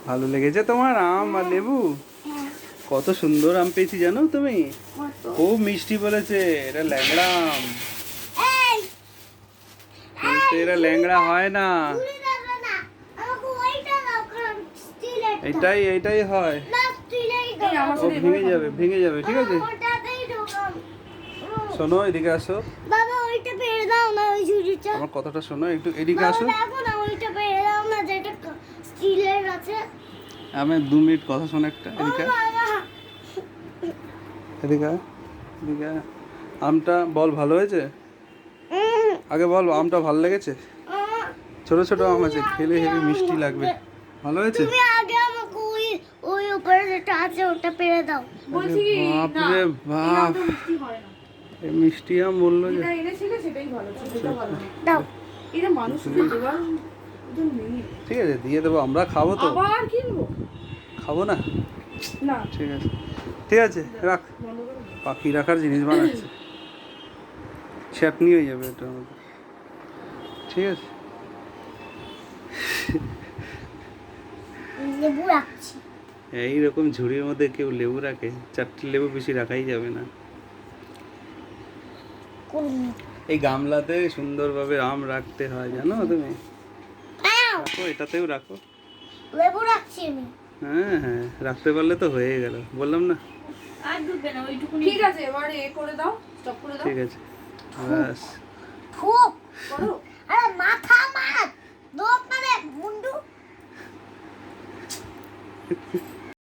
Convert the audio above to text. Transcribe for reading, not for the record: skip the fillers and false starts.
ভালো লেগেছে তোমার আম আর লেবু? হ্যাঁ। কত সুন্দর আম পেয়েছি জানো তুমি? কত? খুব মিষ্টি বলেছে, এটা ল্যাংড়া আম। এই কিন্তু এরা ল্যাংড়া হয় না। তুই দেবে না, আমাকে ওইটা দাও, কারণ স্টিলেরটা। এইটাই হয়। না, স্টিলেরই এই দাও। আমার ও সাথে ভেঙে যাবে, ভেঙে যাবে, ঠিক আছে? ওটাতেই ঢোকাম। শোনো, এদিকে আসো। বাবা ওইটা পেরে দাও না, ওই ঝুড়িটা। আমার কথাটা শোনো, একটু এদিকে বাবা আসো। দেখো না, ওইটা পেরে দাও না, যেটা স্টিলের আছে। আমি 2 মিনিট কথা শোনো একটা। ও এদিকে বাবা। এদিকে এদিকে। আমটা বল ভালো হয়েছে? আগে বল আমটা ভালো লেগেছে? ছোট ছোট আম আছে, খেলে হেবি মিষ্টি লাগবে। ভালো হয়েছে? তুমি আগে আমাকে ওই ওই উপরে যেটা আছে ওটা পেরে দাও। বলছি কি বাপ না, রে এই বাপ, আমটা মিষ্টি হয় না। এই মিষ্টি আম বললো যে। যেটা এনেছিলে সেটাই ভালো, সেটা ভালো না। দাও। এটা মানুষকে দেওয়ার ওজন নেই। ঠিক আছে, দিয়ে দেবো, আমরা খাবো তো। আবার কিনবো? খাবো না? না, ঠিক আছে, ঠিক আছে, রাখ। বন্ধ করে দাও। পাখি রাখার জিনিস বানাচ্ছে, চাটনি হয়ে যাবে এটার মধ্যে। ঠিক আছে, লেবু রাখছি। এইরকম ঝুড়ির মধ্যে কেউ লেবু রাখে? 4টে লেবু বেশি রাখাই যাবে না। কোন? এই গামলাতে সুন্দরভাবে আম রাখতে হয়, জানো তুমি? দাও। রাখো, এটাতেও রাখো। লেবু রাখছি আমি। হ্যাঁ হ্যাঁ, রাখতে পারলে তো হয়ে গেল, বললাম না? আর ডুববে না ওইটুকুনি। ঠিক আছে, এবার এ করে দাও, স্টপ করে দাও। ঠিক আছে, ব্যাস। খুব করো। আরে মাথা মার, দোপ মানে মুন্ডু।